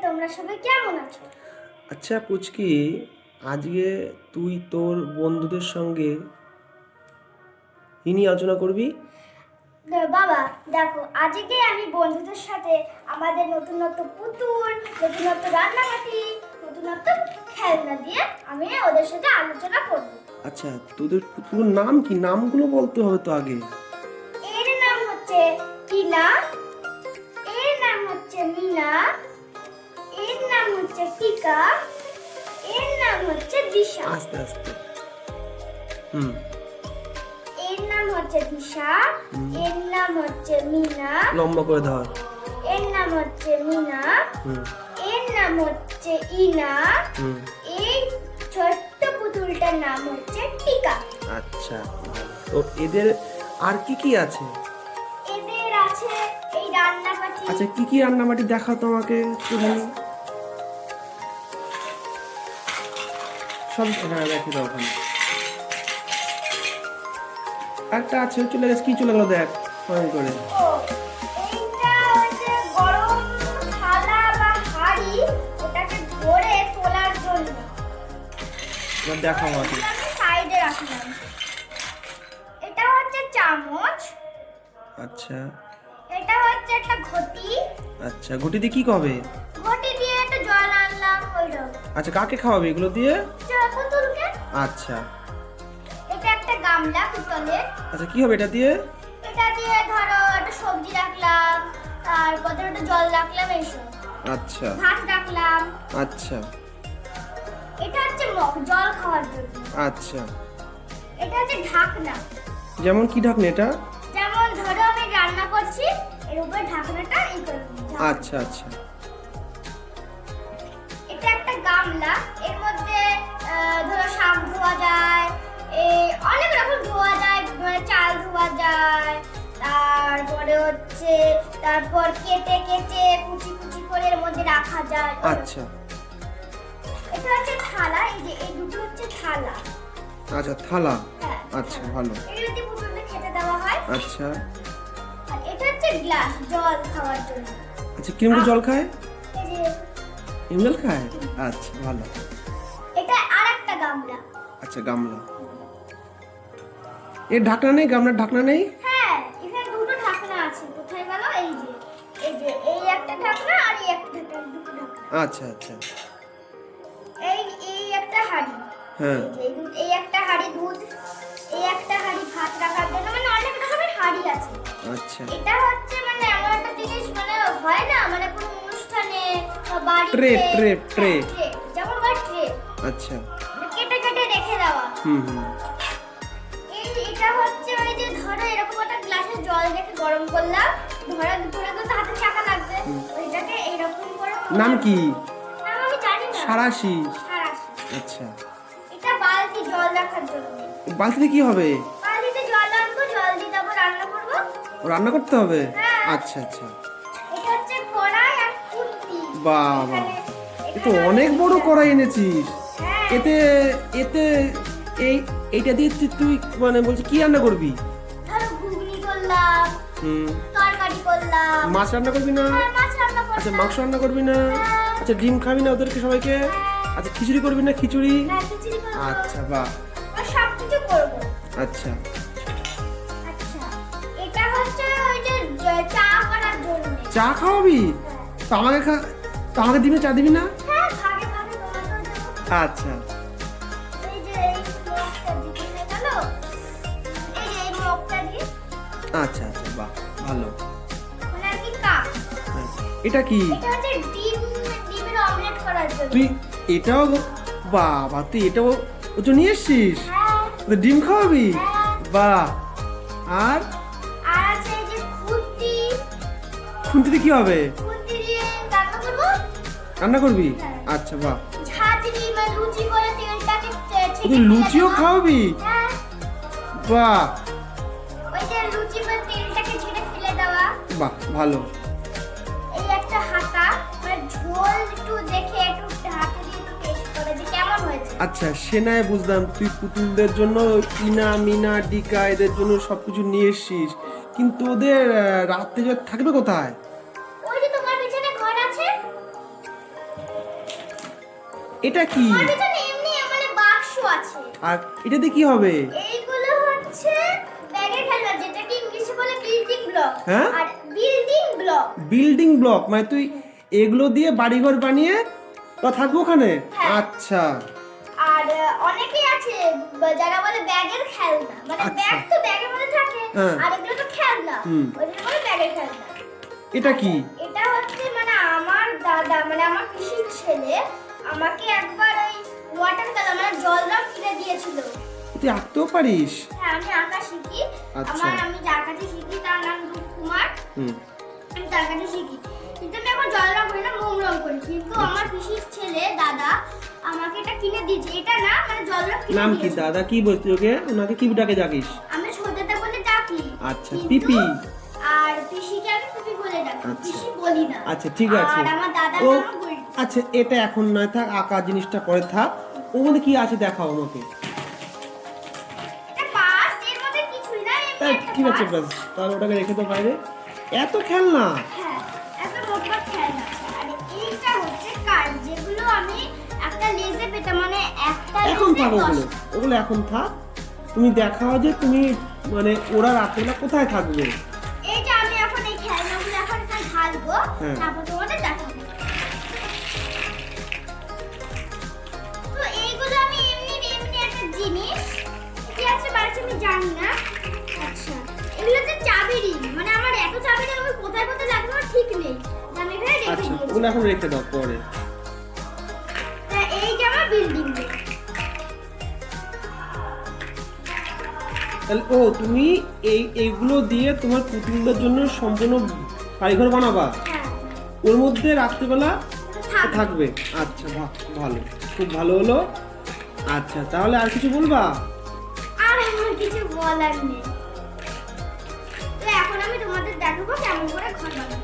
তোমরা সবাই কেমন আছো? আচ্ছা পুচকি, আজকে তুই তোর বন্ধুদের সঙ্গে কি নিয়ে আলোচনা করবি? বাবা দেখো, আজকে আমি বন্ধুদের সাথে আমাদের নতুন নতুন পুতুল, নতুন নতুন রান্নাবাটি, নতুন নতুন খেলনা দিয়ে আমি ওদের সাথে আলোচনা করব। আচ্ছা, তোদের পুতুলের নাম কি? নামগুলো বলতে হবে তো আগে। এর নাম হচ্ছে টিনা, এর নাম হচ্ছে মিনা, এর নাম হচ্ছে টিকা, এর নাম হচ্ছে দিশা। আস্তে আস্তে। এর নাম হচ্ছে দিশা, এর নাম হচ্ছে মিনা, লম্বা করে ধর। এর নাম হচ্ছে মিনা, এর নাম হচ্ছে ইনা, এই ছোট্ট পুতুলটার নাম হচ্ছে টিকা। আচ্ছা, তো এদের আর কি কি আছে? এদের আছে এই রান্নাবাটি। আচ্ছা, কি কি রান্নাবাটি দেখা তো আমাকে একটুখানি। সব রেখে দাও ওখানে। একটা আছে, চলে গেছে। কি চলে গেল দেখ ফোন করে। ও, এইটা হচ্ছে গরম থালা বা হাঁড়ি, ওটাকে ধরে তোলার জন্য। দেখাও আমাকে। আমি সাইডে রাখলাম। এটা হচ্ছে চামচ। আচ্ছা এটা হচ্ছে একটা ঘটি। আচ্ছা, ঘটি দিয়ে কি হবে? ঘটি দিয়ে একটা জল আনলাম ওইরকম। আচ্ছা, কাকে খাওয়াবে এগুলো দিয়ে? পুতুলকে। আচ্ছা এটা একটা গামলা পিতলের। আচ্ছা, কি হবে এটা দিয়ে? এটা দিয়ে ধরো একটা সবজি রাখলাম, তারপর ধরো একটা জল রাখলাম, এইসব আচ্ছা ভাত রাখলাম। আচ্ছা এটা হচ্ছে মগ, জল খাওয়ার জন্য। আচ্ছা, এটা হচ্ছে ঢাকনা। যেমন কি ঢাকনা এটা? যেমন ধরো আমি রান্না করছি, এর উপর ঢাকনাটা এই করে দিই। আচ্ছা আচ্ছা এটা একটা গামলা, এর মধ্যে ধরো শাক ধোয়া যায়, এই অনেক রকম ধোয়া যায়, মানে চাল ধোয়া যায়, তারপরে হচ্ছে তারপর কেটে কেটে কুচি কুচি করে এর মধ্যে রাখা যায়। আচ্ছা এটা হচ্ছে থালা, এই যে এই দুটো হচ্ছে থালা। আচ্ছা, থালা। হ্যাঁ, আচ্ছা, ভালো। এগুলো দিয়ে পুতুলকে খেতে দেওয়া হয়। আচ্ছা আর এটা হচ্ছে গ্লাস, জল খাওয়ার জন্য। আচ্ছা, কিরকম জল খায়? এই যে এমনি জল খায়? আচ্ছা, ভালো। এটা আরেকটা গামলা। আচ্ছা, গামলা। এর ঢাকনা নেই? গামলার ঢাকনা নেই? হ্যাঁ, এখানে দুটো ঢাকনা আছে। কোথায় গেল? এই যে এই একটা ঢাকনা আর এই একটা ঢাকনা, দুটো ঢাকনা। আচ্ছা আচ্ছা, এই একটা হাঁড়ি। হ্যাঁ। এই একটা হাঁড়ি দুধ, এই একটা হাঁড়ি ভাত রাখার জন্য, মানে অনেক রকমের হাঁড়ি আছে। আচ্ছা, এটা হচ্ছে মানে এমন একটা জিনিস, মানে হয় না, মানে কোনো অনুষ্ঠানে বা বাড়িতে ট্রে ট্রে ট্রে। ট্রে, যেমন বা ট্রে, আচ্ছা, মানে কেটে কেটে রেখে দেওয়া। হুম। এটা হচ্ছে ওই যে ধরো এরকম একটা গ্লাসে জল রেখে গরম করলাম, ধরে ধরে তো হাতে চাকা লাগবে, ওইটাকে এইরকম করে। নাম কি? নাম আমি জানি না। সারাশি। সারাশি। আচ্ছা, এটা বালতি, জল রাখার জন্য। বালতিতে কি হবে? বালতিতে জল আনবো, জল দিয়ে তারপর রান্না করবো। রান্না করতে হবে? হ্যাঁ। আচ্ছা আচ্ছা, এটা হচ্ছে কড়াই আর খুন্তি। বাবা, এখানে- এ তো অনেক বড় কড়াই এনেছিস। হ্যাঁ। এতে এতে এইটা দিয়ে তুই মানে বলছি কি রান্না করবি? ধরো ঘুগনি করলাম, হুম। তরকারি করলাম। মাছ রান্না করবি না? হ্যাঁ, মাছ রান্না আচ্ছা, করলাম। মাংস রান্না করবি না? হ্যাঁ। আচ্ছা, ডিম খাবি না ওদেরকে সবাইকে? আচ্ছা, খিচুড়ি করবি না? খিচুড়ি। হ্যাঁ, খিচুড়ি করবো। আচ্ছা, বাহ। আর সবকিছু করবো। আচ্ছা আচ্ছা, এটা হচ্ছে ওই যে চা করার জন্য। চা খাওয়াবি? তো আমাকে তো আমাকে দিবি, চা দিবি না? হ্যাঁ, ভাগে ভাগে তোমাকেও দেবো। আচ্ছা এই যে এই মগটা দিতে হয়ে গেল, এই মগটা দিয়ে, আচ্ছা আচ্ছা, বাহ, ভালো। মানে আর কি কাপ। হ্যাঁ। এটা কি? এটা হচ্ছে ডিমের অমলেট করার জন্য। তুই এটাও, বাবা, তুই এটাও ও তো নিয়ে এসছিস? হ্যাঁ। তো ডিম খাওয়াবি? হ্যাঁ। বাহ। আর আর আছে এই যে খুন্তি, খুন্তিতে কি হবে? খুন্তি দিয়ে রান্না করবো। রান্না করবি? হ্যাঁ। আচ্ছা, বাহ। ঝাঁঝরি, মানে লুচি করে তেলটাকে ছেঁকে তুই লুচিও খাওয়াবি? হ্যাঁ, বাহ ওই যে লুচি মানে তেলটাকে ঝেড়ে ফেলে দেওয়া। বাহ, ভালো। এই একটা হাতা, মানে ঝোল একটু দেখে একটু হাতে দিয়ে একটু টেস্ট করে যে কেমন হয়েছে। আচ্ছা, সে নয় বুঝলাম, তুই পুতুলদের জন্য ইনা মিনা ডিকা এদের জন্য সবকিছু নিয়ে এসছিস, কিন্তু ওদের রাত্রে থাকবে কোথায়? ওই যে তোমার পিছনে ঘর আছে, এটা কি? ওর ভিতরে এমনি মানে বাক্স আছে। আর এটাতে কি হবে? এইগুলো হচ্ছে ব্যাগের খেলনা, যেটাকে ইংলিশে বলে বিল্ডিং ব্লক। হ্যাঁ? আর বিল্ডিং ব্লক। বিল্ডিং ব্লক মানে তুই এগুলো দিয়ে বাড়িঘর বানিয়ে তো থাকবো ওখানে? হ্যাঁ। আচ্ছা। আর অনেকেই আছে যারা বলে ব্যাগের খেলনা, মানে আচ্ছা। ব্যাগ তো ব্যাগের মধ্যে থাকে, হ্যাঁ। আর এগুলো তো খেলনা, হুম। ওদের বলে ব্যাগের খেলনা। এটা কি? এটা হচ্ছে মানে আমার দাদা, মানে আমার পিসির ছেলে আমাকে একবার ওই ওয়াটার কালার মানে জল রং কিনে দিয়েছিল। তুই আঁকতেও পারিস? হ্যাঁ, আমি আঁকা শিখি। আচ্ছা। আমি যার কাছে শিখি তার নাম রূপকুমার। হুম। আমি তার কাছে শিখি, কিন্তু আমি এখন জল রং করি না, মোম রং করি। কিন্তু আমার পিসির ছেলে দাদা আমাকে এটা কিনে দিয়েছে। এটা না মানে জল রং কিনে নাম কি দিয়েছে। দাদা? কি বলছিস ওকে? ওনাকে কি ডাকে ডাকিস? আমি ছোটদা বলে ডাকি। আচ্ছা, কিন্তু- পিপি। আর পিসিকে আমি পিপি বলে ডাকি। আচ্ছা। পিসি বলি না। আচ্ছা ঠিক আছে। আর আমার দাদার ও নাম বলি। আচ্ছা, এটা এখন নয় থাক, আঁকা জিনিসটা পরে থাক। ওর মধ্যে কি আছে দেখাও আমাকে। এটা পাস, এর মধ্যে কিছুই না, এমনি তাই একটা ঠিক আছে পাস। ব্যাস, তাহলে ওটাকে রেখে দাও বাইরে। এত খেলনা? হ্যাঁ, একটা মোটর খেলনা আছে। আর এইটা হচ্ছে কার্ড, যেগুলো আমি একটা লেজে পেতাম, মানে একটা এখন লেজে থাক 10 ওগুলো, ওগুলো এখন থাক। তুমি দেখাও যে তুমি মানে ওরা রাত্রেবেলা কোথায় থাকবে। এইটা আমি এখন এই খেলনাগুলো এখন একটা ঢালবো, হ্যাঁ। তারপর তোমাদের দেখাবো। তো এইগুলো আমি এমনি একটা জিনিস কি আছে বাড়িতে আমি জানি না। আচ্ছা, এগুলো হচ্ছে চাবি রিং, মানে আমার এত চাবি রিং আমি কোথায় কোথায় লাগবে আমার ঠিক নেই, তো আমি এখানে রেখে আচ্ছা, দিয়েছি। ওগুলো এখন রেখে দাও পরে। তা এই যে আমার বিল্ডিং। তাহলে ও তুমি এইগুলো দিয়ে তোমার পুতুলদের জন্য সম্পূর্ণ বাড়িঘর বানাবা? হ্যাঁ, ওর মধ্যে রাত্রিবেলা থাকবে। থাকবে? আচ্ছা, ভালো, খুব ভালো হলো। আচ্ছা, তাহলে আর কিছু বলবা? আর আমার কিছু বলার নেই। তো এখন আমি তোমাদের দেখাবো কেমন করে ঘর বানাবো।